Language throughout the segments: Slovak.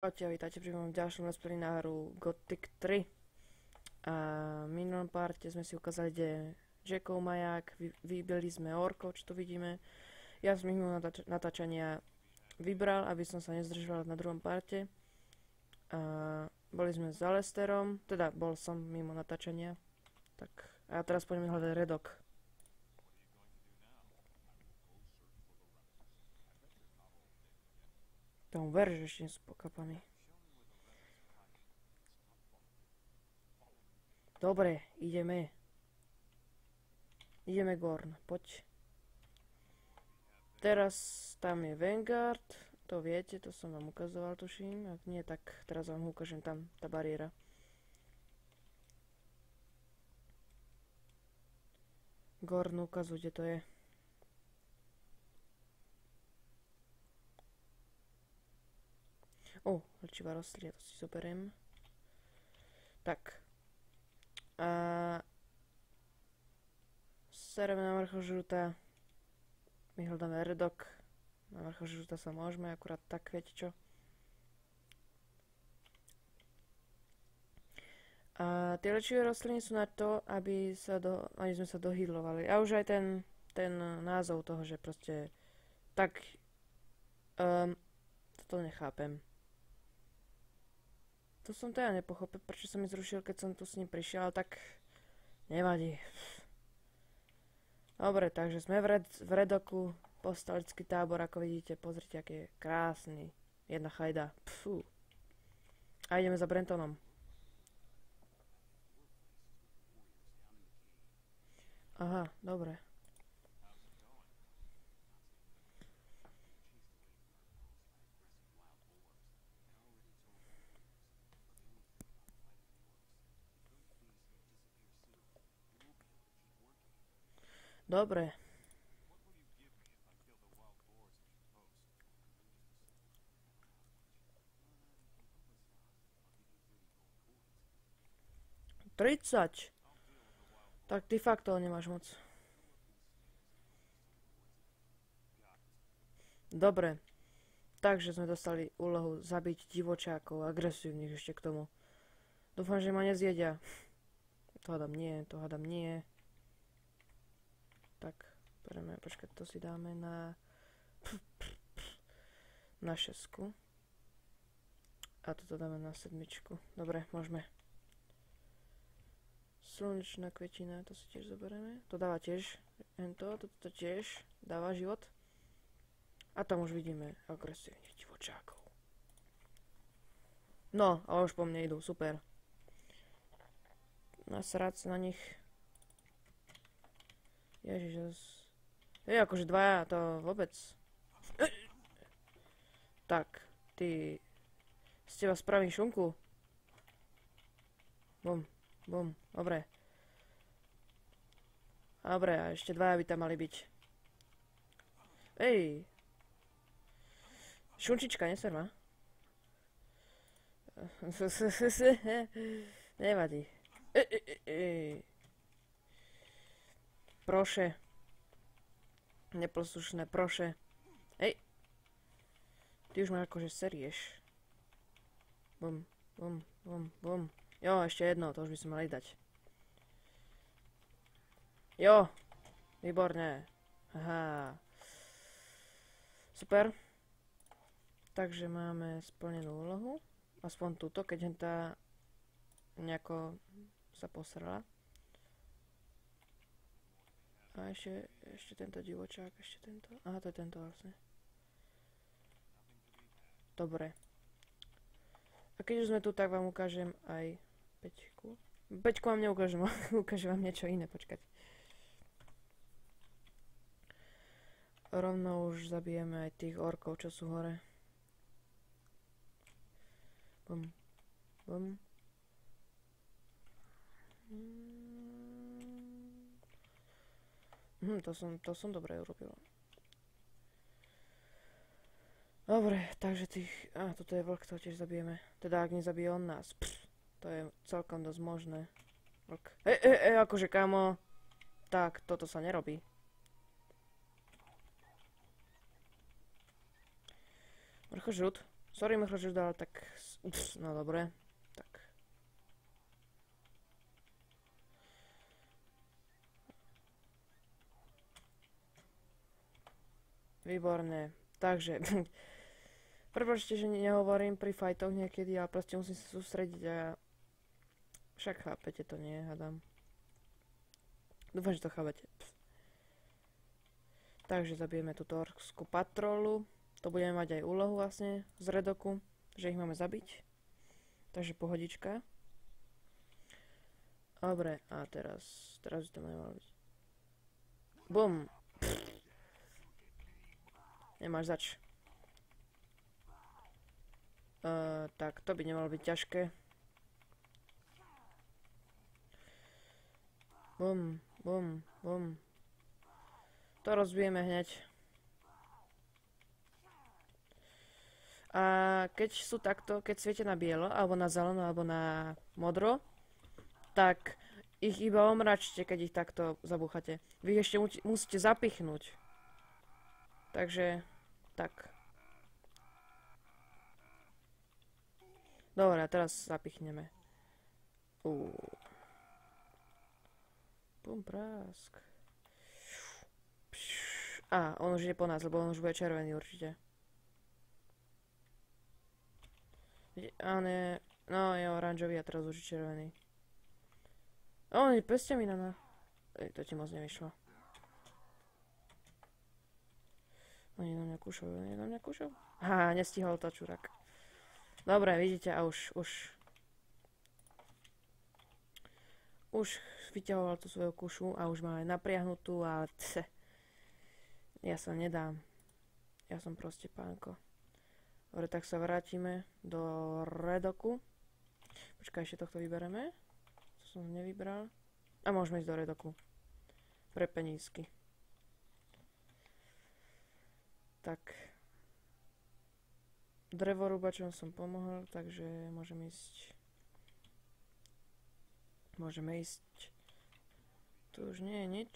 Čaute a vítajte pri mojom ďalšom let's play na hru Gothic 3. A v minulom parte sme si ukázali, kde je Jackov maják, vybili sme orkov, čo tu vidíme. Ja som ich mimo natáčania vybral, aby som sa nezdržoval na druhom parte. A boli sme za Lesterom, teda bol som mimo natáčania. Tak, a teraz poďme hľadať Redok. Tomu ver, že ešte nie sú pokapaní. Dobre, ideme. Ideme Gorn, poď. Teraz tam je Vanguard, to viete, to som vám ukazoval, tuším. Ak nie, tak teraz vám ukážem tam, tá bariéra. Gorn ukazuj, kde to je. Lečivá rastlia, to si zoberiem. Tak. A sereme na vrchol žruta. My hľadáme Redok. Na vrchol žruta sa môžeme, akurát tak, viete čo. A tie lečivé rastliny sú na to, aby sme sa dohýdlovali. A už aj ten názov toho, že proste tak toto nechápem. To som teda nepochopil, prečo som mi zrušil, keď som tu s ním prišiel, ale tak nevadí. Dobre, takže sme v Redoku, povstalecký tábor, ako vidíte, pozrite, aký je krásny. Jedna chajda. Pfú. A ideme za Brentonom. Aha, dobre. Dobre. Tridsať. Tak ty fakt toho nemáš moc. Dobre. Takže sme dostali úlohu zabiť divočákov, agresívnych ešte k tomu. Dúfam, že ma nezjedia. To hádam nie, to hádam nie. Tak, počkať, to si dáme na 6. A toto dáme na 7. Dobre, môžeme. Slnečná kvetina, to si tiež zoberieme. To dáva tiež, toto tiež dáva život. A tam už vidíme agresívnych divočákov. No, a už po mne idú, super. Nasrať sa na nich. Ježiš, akože dvaja, to vôbec. Tak, ty z teba spravím šunku. Bum, bum, dobre. Dobre, a ešte dvaja by tam mali byť. Ej. Šunčička, neser ma. Nevadí. Proše. Neposlušné, proše. Hej. Ty už ma akože serieš. Bum, bum, bum, bum. Jo, ešte jedno, to už by sme mali dať. Jo. Výborne. Aha. Super. Takže máme splnenú úlohu. Aspoň túto, keď hentá nejako sa posrala. A ešte tento divočák, ešte tento. Aha, to je tento vlastne. Dobre. A keď už sme tu, tak vám ukážem aj 5. 5 vám neukážem, ukážem vám niečo iné, počkať. Rovno už zabijeme aj tých orkov, čo sú hore. Bum. Bum. To som dobre urobil. Dobre, takže tých... toto je vlk, to tiež zabijeme. Teda ak nezabije on nás. To je celkom dosť možné. Vlk. Akože kamo. Tak, toto sa nerobí. Vrchožrút. Sorry, možno, že dal tak... No dobre. Tak. Výborné. Takže... Prepáčte, že nehovorím pri fajtoch niekedy, ale proste musím sa sústrediť a... Však chápete to, nie? Hádam. Dúfam, že to chápete. Takže zabijeme túto orkskú patrolu. To budeme mať aj úlohu vlastne z redoku, že ich máme zabiť. Takže pohodička. Dobre, a teraz by to malo byť. Bum! Nemáš zač. Tak, to by nemalo byť ťažké. Bum, bum, bum. To rozbijeme hneď. A keď sú takto, keď sviete na bielo, alebo na zeleno, alebo na modro, tak ich iba omračte, keď ich takto zabúchate. Vy ich ešte musíte zapichnúť. Takže, tak. Dobre, teraz zapichneme. Bum, prásk. A, on už je po nás, lebo on už bude červený určite. A ne, no je oranžový a teraz už je červený. O, peste mi na nás. To ti moc nevyšlo. Oni na mňa kúšajú, Aha, nestihol to čurák. Dobre, vidíte, a už vyťahoval tú svoju kušu a už má aj napriahnutú a ja sa nedám. Ja som proste pánko. Dobre, tak sa vrátime do redoku. Počkaj, ešte tohto vybereme. To som nevybral. A môžeme ísť do redoku. Pre penízky. Tak. Drevorúbačom som pomohol, takže môžeme ísť. Tu už nie je nič.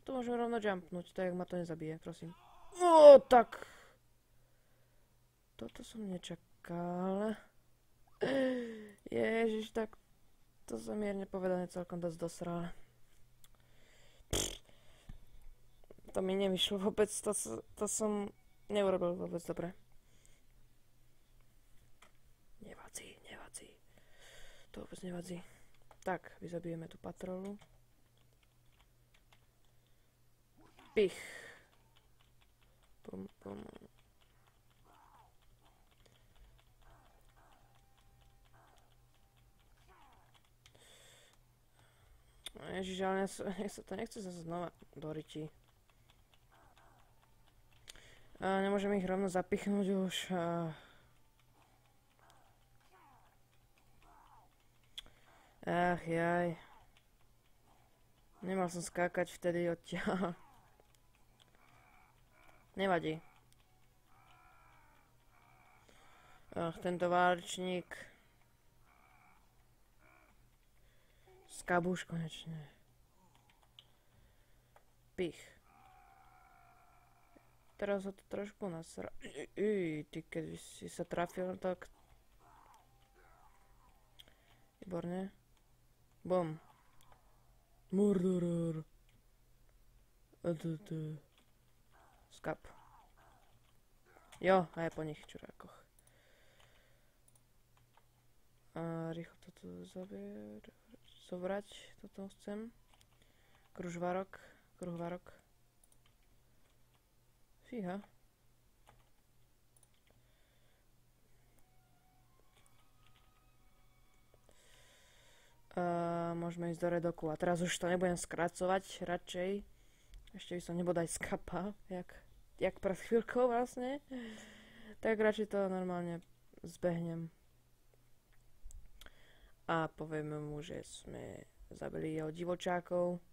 Tu môžeme rovno jumpnúť, tak ma to nezabije, prosím. O, tak. Toto som nečakal. Ježiš, tak to som mierne povedané celkom dosť dosral. To mi nevyšlo vôbec, to som neurobil vôbec dobre. Nevadí. To vôbec nevadí. Tak, vyzabijeme tú patrolu. Pich. Bum, bum. Ježiš, ale nechce sa znova do ryti. Nemôžeme ich rovno zapichnúť už. Ach jaj. Nemal som skákať vtedy odtiaľ. Nevadí. Ach, tento válečník. Skabuš konečne. Pich. Teraz ho to trošku nasra... Ty, keď si sa trafil, tak... Výborne. Bum. Murderer. Skap. Jo, a je po nich čurákoch. Rýchlo toto zobrať. Toto chcem. Kruhvarok. Fíha. Môžeme ísť do redoku. A teraz už to nebudem skracovať, radšej. Ešte by som nebodaj skapal, jak pred chvíľkou vlastne. Tak radšej to normálne zbehnem. A povieme mu, že sme zabili jeho divočákov.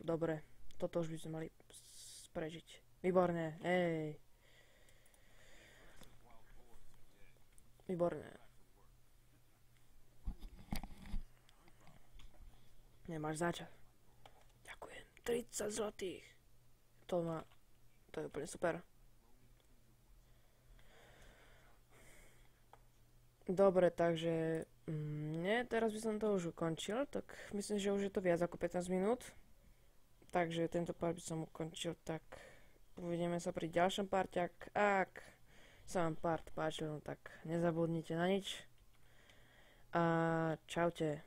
Dobre, toto už by sme mali prežiť. Výborné, ej. Výborné. Nemáš začať. Ďakujem. 30 zlotých. To je úplne super. Dobre, takže nie, teraz by som to už ukončil, tak myslím, že už je to viac ako 15 minút. Takže tento part by som ukončil, tak uvidíme sa pri ďalšom parte. Ak sa vám part páčil, no tak nezabudnite na nič. A čaute.